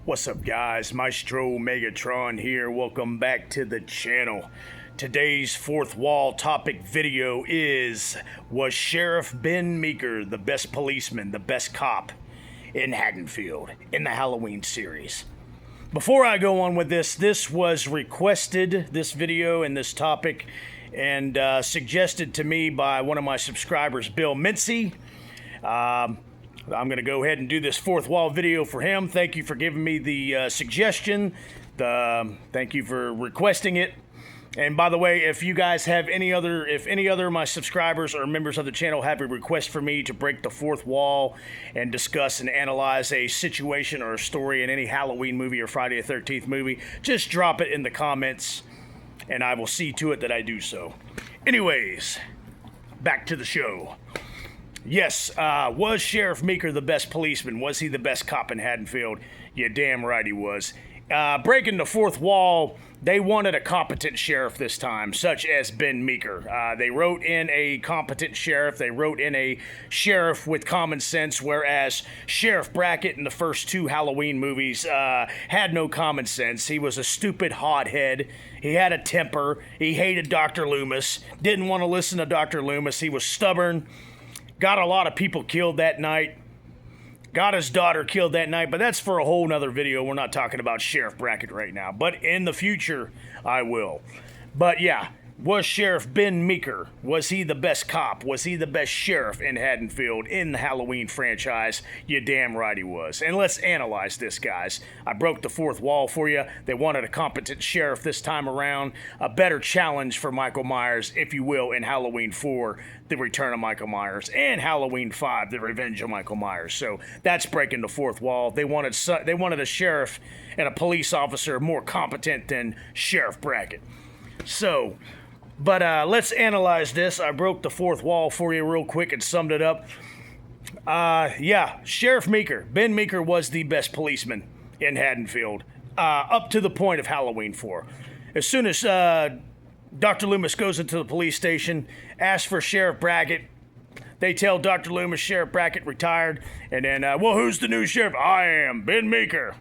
What's up, guys? Maestro Megatron here. Welcome back to the channel. Today's fourth wall topic video is: was Sheriff Ben Meeker the best policeman, the best cop in Haddonfield in the Halloween series? Before I go on with this was requested, this video and this topic, and suggested to me by one of my subscribers, Bill Mincy. I'm going to go ahead and do this fourth wall video for him. Thank you for giving me the suggestion. Thank you for requesting it. And by the way, if you guys have any other of my subscribers or members of the channel have a request for me to break the fourth wall and discuss and analyze a situation or a story in any Halloween movie or Friday the 13th movie, just drop it in the comments and I will see to it that I do so. Anyways, back to the show. Yes, was Sheriff Meeker the best policeman? Was he the best cop in Haddonfield? Yeah, damn right he was. Breaking the fourth wall, they wanted a competent sheriff this time, such as Ben Meeker. They wrote in a competent sheriff. They wrote in a sheriff with common sense, whereas Sheriff Brackett in the first two Halloween movies had no common sense. He was a stupid hothead. He had a temper. He hated Dr. Loomis. Didn't want to listen to Dr. Loomis. He was stubborn. Got a lot of people killed that night. Got his daughter killed that night, but that's for a whole nother video. We're not talking about Sheriff Brackett right now, but in the future, I will. But yeah, was Sheriff Ben Meeker, was he the best cop? Was he the best sheriff in Haddonfield in the Halloween franchise? You damn right he was. And let's analyze this, guys. I broke the fourth wall for you. They wanted a competent sheriff this time around. A better challenge for Michael Myers, if you will, in Halloween 4, The Return of Michael Myers, and Halloween 5, The Revenge of Michael Myers. So that's breaking the fourth wall. They wanted a sheriff and a police officer more competent than Sheriff Brackett. So, but let's analyze this. I broke the fourth wall for you real quick and summed it up. Yeah, Sheriff Meeker, Ben Meeker was the best policeman in Haddonfield up to the point of Halloween 4. As soon as Dr. Loomis goes into the police station, asks for Sheriff Brackett, they tell Dr. Loomis Sheriff Brackett retired, and then, well, who's the new sheriff? I am, Ben Meeker.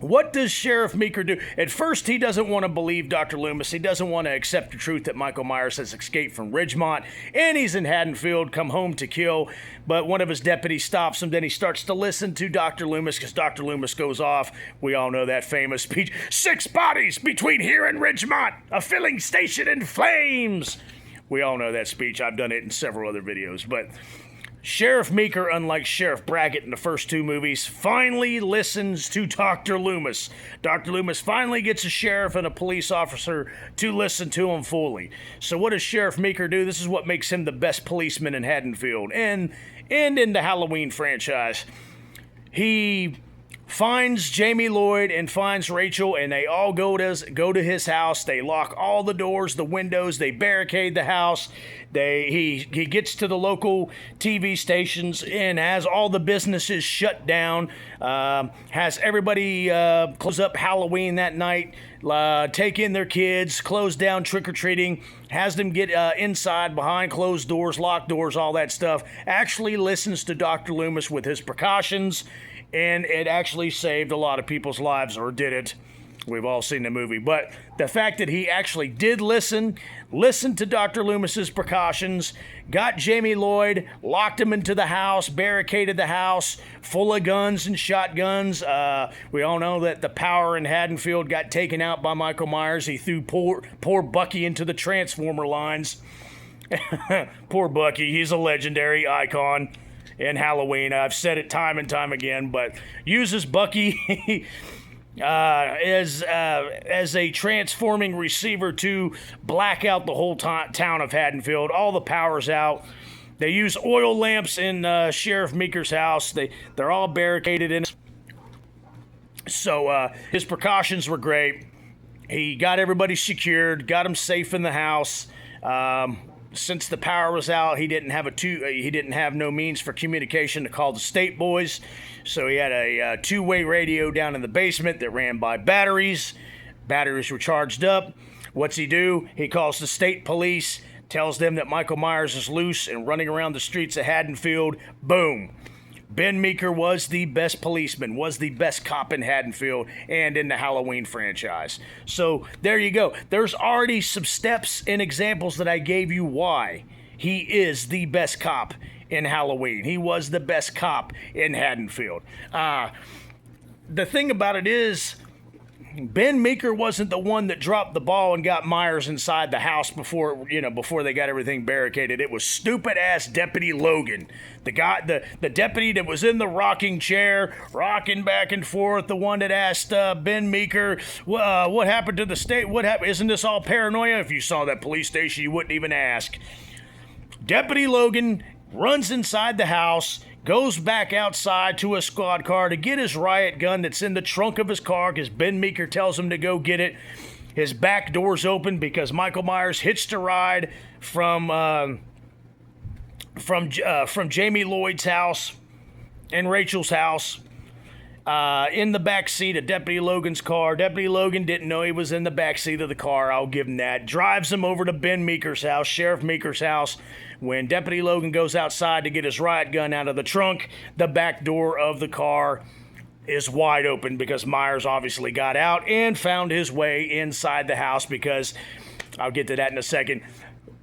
What does Sheriff Meeker do? At first, he doesn't want to believe Dr. Loomis. He doesn't want to accept the truth that Michael Myers has escaped from Ridgemont, and he's in Haddonfield, come home to kill. But one of his deputies stops him. Then he starts to listen to Dr. Loomis because Dr. Loomis goes off. We all know that famous speech. 6 bodies between here and Ridgemont. A filling station in flames. We all know that speech. I've done it in several other videos. But Sheriff Meeker, unlike Sheriff Brackett in the first two movies, finally listens to Dr. Loomis. Dr. Loomis finally gets a sheriff and a police officer to listen to him fully. So what does Sheriff Meeker do? This is what makes him the best policeman in Haddonfield and in the Halloween franchise. He finds Jamie Lloyd and finds Rachel, and they all go to his house. They lock all the doors, the windows, they barricade the house. He gets to the local TV stations and has all the businesses shut down, has everybody close up Halloween that night, take in their kids, close down trick-or-treating, has them get inside behind closed doors, locked doors, all that stuff. Actually listens to Dr. Loomis with his precautions, and it actually saved a lot of people's lives, or did it? We've all seen the movie. But the fact that he actually did listen to Dr. Loomis's precautions, got Jamie Lloyd, locked him into the house, barricaded the house, full of guns and shotguns. We all know that the power in Haddonfield got taken out by Michael Myers. He threw poor Bucky into the transformer lines. Poor Bucky, he's a legendary icon in Halloween. I've said it time and time again, but uses Bucky as a transforming receiver to black out the whole town of Haddonfield. All the power's out. They use oil lamps in Sheriff Meeker's house. They're all barricaded in. So his precautions were great. He got everybody secured, got them safe in the house. Since the power was out, he didn't have no means for communication to call the state boys. So he had a two-way radio down in the basement that ran by batteries. Batteries were charged up. What's he do? He calls the state police, tells them that Michael Myers is loose and running around the streets of Haddonfield. Boom. Ben Meeker was the best policeman, was the best cop in Haddonfield and in the Halloween franchise. So there you go. There's already some steps and examples that I gave you why he is the best cop in Halloween. He was the best cop in Haddonfield. The thing about it is, Ben Meeker wasn't the one that dropped the ball and got Myers inside the house before they got everything barricaded. It was stupid-ass Deputy Logan. The deputy that was in the rocking chair, rocking back and forth, the one that asked Ben Meeker, what happened to the state? What happened? Isn't this all paranoia? If you saw that police station, you wouldn't even ask. Deputy Logan runs inside the house, goes back outside to a squad car to get his riot gun that's in the trunk of his car because Ben Meeker tells him to go get it. His back door's open because Michael Myers hitched a ride from Jamie Lloyd's house and Rachel's house in the back seat of Deputy Logan's car. Deputy Logan didn't know he was in the back seat of the car. I'll give him that. Drives him over to Ben Meeker's house, Sheriff Meeker's house. When Deputy Logan goes outside to get his riot gun out of the trunk, the back door of the car is wide open because Myers obviously got out and found his way inside the house because, I'll get to that in a second.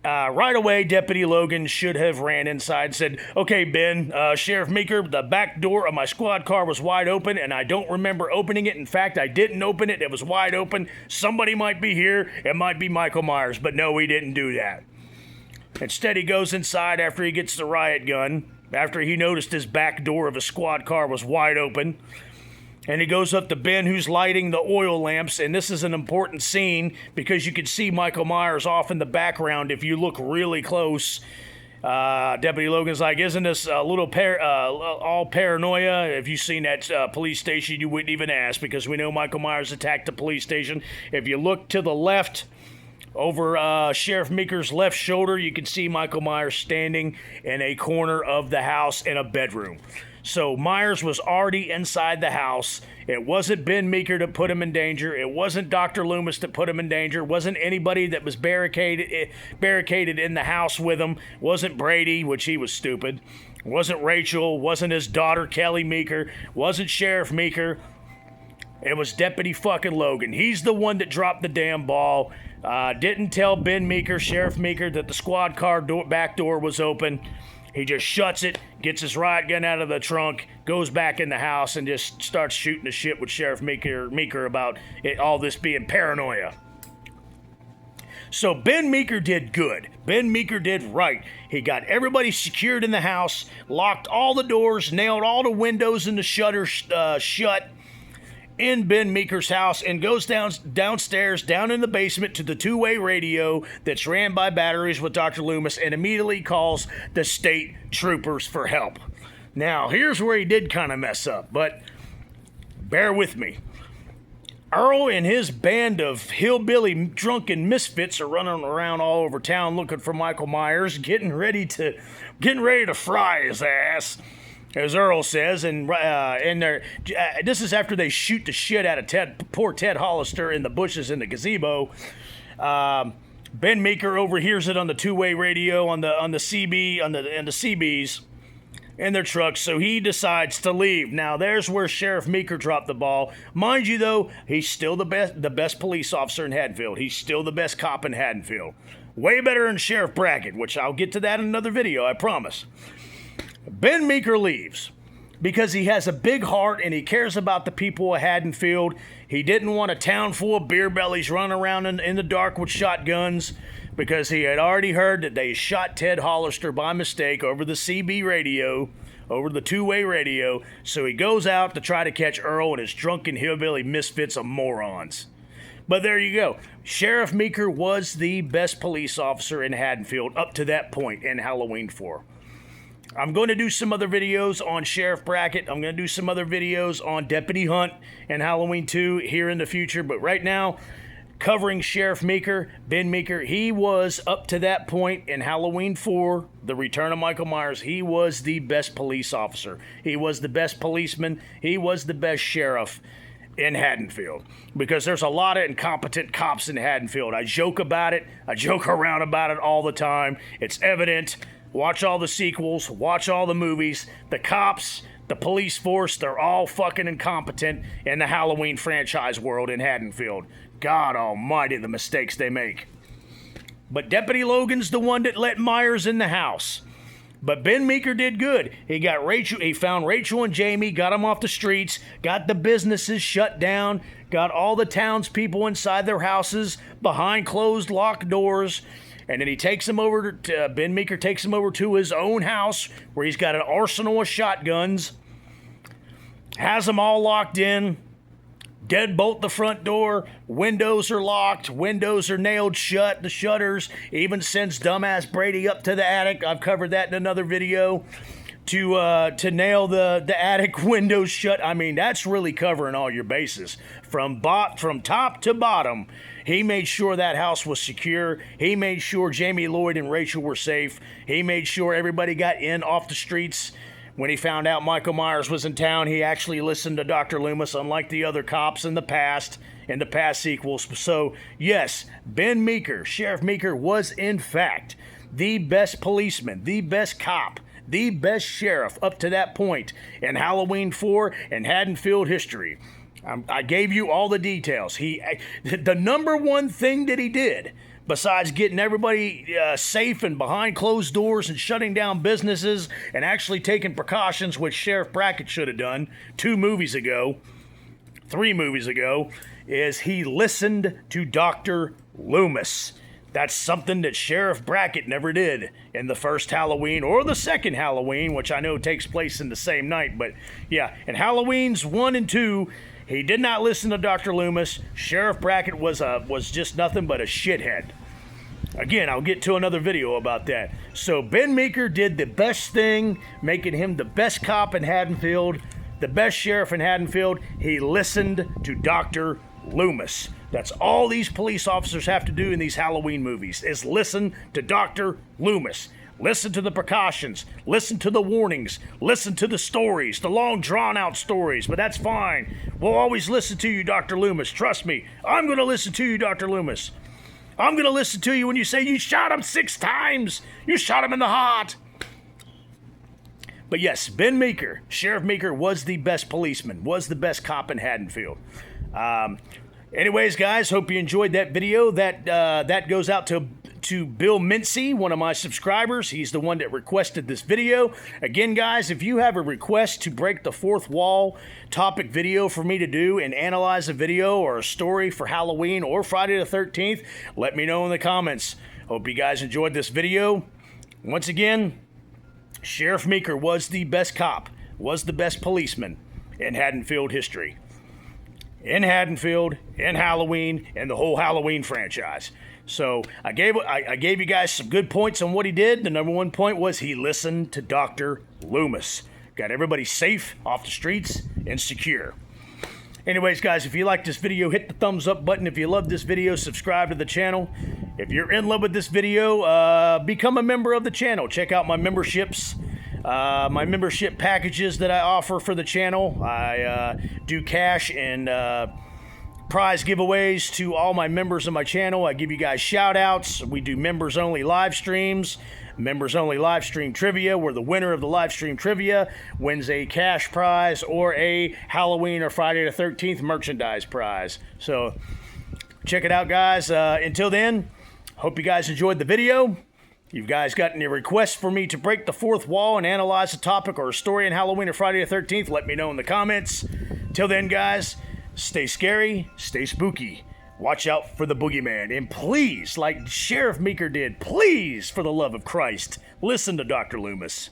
Right away, Deputy Logan should have ran inside and said, okay, Ben, Sheriff Meeker, the back door of my squad car was wide open, and I don't remember opening it. In fact, I didn't open it. It was wide open. Somebody might be here. It might be Michael Myers, but no, he didn't do that. Instead, he goes inside after he gets the riot gun, after he noticed his back door of his squad car was wide open. And he goes up to Ben, who's lighting the oil lamps. And this is an important scene because you can see Michael Myers off in the background if you look really close. Deputy Logan's like, isn't this a little all paranoia? If you've seen that police station, you wouldn't even ask because we know Michael Myers attacked the police station. If you look to the left, over Sheriff Meeker's left shoulder, you can see Michael Myers standing in a corner of the house in a bedroom. So Myers was already inside the house. It wasn't Ben Meeker that put him in danger. It wasn't Dr. Loomis that put him in danger. It wasn't anybody that was barricaded in the house with him. It wasn't Brady, which he was stupid. It wasn't Rachel. It wasn't his daughter, Kelly Meeker. It wasn't Sheriff Meeker. It was Deputy fucking Logan. He's the one that dropped the damn ball. Didn't tell Ben Meeker, Sheriff Meeker, that the squad car back door was open. He just shuts it, gets his riot gun out of the trunk, goes back in the house, and just starts shooting the shit with Sheriff Meeker about all this being paranoia. So Ben Meeker did good. Ben Meeker did right. He got everybody secured in the house, locked all the doors, nailed all the windows and the shutters shut in Ben Meeker's house, and goes downstairs, down in the basement to the two-way radio that's ran by batteries with Dr. Loomis, and immediately calls the state troopers for help. Now, here's where he did kind of mess up, but bear with me. Earl and his band of hillbilly drunken misfits are running around all over town looking for Michael Myers, getting ready to fry his ass, as Earl says, and this is after they shoot the shit out of poor Ted Hollister in the bushes in the gazebo. Ben Meeker overhears it on the two-way radio on the CBs in their trucks, so he decides to leave. Now, there's where Sheriff Meeker dropped the ball. Mind you, though, he's still the best police officer in Haddonfield. He's still the best cop in Haddonfield. Way better than Sheriff Brackett, which I'll get to that in another video, I promise. Ben Meeker leaves because he has a big heart and he cares about the people of Haddonfield. He didn't want a town full of beer bellies running around in the dark with shotguns because he had already heard that they shot Ted Hollister by mistake over the CB radio, over the two-way radio. So he goes out to try to catch Earl and his drunken hillbilly misfits of morons. But there you go. Sheriff Meeker was the best police officer in Haddonfield up to that point in Halloween 4. I'm going to do some other videos on Sheriff Brackett. I'm going to do some other videos on Deputy Hunt and Halloween 2 here in the future. But right now, covering Sheriff Meeker, Ben Meeker, he was up to that point in Halloween 4, the return of Michael Myers, he was the best police officer. He was the best policeman. He was the best sheriff in Haddonfield, because there's a lot of incompetent cops in Haddonfield. I joke about it. I joke around about it all the time. It's evident. Watch all the sequels. Watch all the movies. The cops, the police force, they're all fucking incompetent in the Halloween franchise world in Haddonfield. God almighty, the mistakes they make. But Deputy Logan's the one that let Myers in the house. But Ben Meeker did good. He found Rachel and Jamie, got them off the streets, got the businesses shut down, got all the townspeople inside their houses behind closed, locked doors. And then he takes them over to, Ben Meeker takes them over to his own house where he's got an arsenal of shotguns, has them all locked in, deadbolt the front door, windows are locked, windows are nailed shut, the shutters, even sends dumbass Brady up to the attic. I've covered that in another video to nail the attic windows shut. I mean, that's really covering all your bases from top to bottom. He made sure that house was secure. He made sure Jamie Lloyd and Rachel were safe. He made sure everybody got in off the streets. When he found out Michael Myers was in town, he actually listened to Dr. Loomis, unlike the other cops in the past sequels. So, yes, Ben Meeker, Sheriff Meeker, was in fact the best policeman, the best cop, the best sheriff up to that point in Halloween 4 and Haddonfield history. I gave you all the details. The number one thing that he did, besides getting everybody safe and behind closed doors and shutting down businesses and actually taking precautions, which Sheriff Brackett should have done 3 movies ago, is he listened to Dr. Loomis. That's something that Sheriff Brackett never did in the first Halloween or the second Halloween, which I know takes place in the same night. But yeah, in Halloweens 1 and 2, he did not listen to Dr. Loomis. Sheriff Brackett was just nothing but a shithead. Again, I'll get to another video about that. So Ben Meeker did the best thing, making him the best cop in Haddonfield, the best sheriff in Haddonfield. He listened to Dr. Loomis. That's all these police officers have to do in these Halloween movies, is listen to Dr. Loomis. Listen to the precautions. Listen to the warnings. Listen to the stories, the long drawn-out stories. But that's fine. We'll always listen to you, Dr. Loomis. Trust me. I'm going to listen to you, Dr. Loomis. I'm going to listen to you when you say you shot him 6 times. You shot him in the heart. But yes, Ben Meeker, Sheriff Meeker, was the best policeman, was the best cop in Haddonfield. Anyways, guys, hope you enjoyed that video. That goes out to Bill Mincy, one of my subscribers. He's the one that requested this video. Again, guys, if you have a request to break the fourth wall topic video for me to do and analyze a video or a story for Halloween or Friday the 13th, let me know in the comments. Hope you guys enjoyed this video. Once again, Sheriff Meeker was the best cop, was the best policeman in Haddonfield history. In Haddonfield, in Halloween, and the whole Halloween franchise. So I gave you guys some good points on what he did. The number one point was he listened to Dr. Loomis. Got everybody safe off the streets and secure. Anyways, guys, if you like this video, hit the thumbs up button. If you love this video, subscribe to the channel. If you're in love with this video, become a member of the channel. Check out my memberships. My membership packages that I offer for the channel. I do cash and prize giveaways to all my members of my channel. I give you guys shout outs. We do members only live streams, members only live stream trivia, where the winner of the live stream trivia wins a cash prize or a Halloween or Friday the 13th merchandise prize. So check it out, guys. Until then, hope you guys enjoyed the video. You guys got any requests for me to break the fourth wall and analyze a topic or a story in Halloween or Friday the 13th? Let me know in the comments. Till then, guys, stay scary, stay spooky. Watch out for the boogeyman. And please, like Sheriff Meeker did, please, for the love of Christ, listen to Dr. Loomis.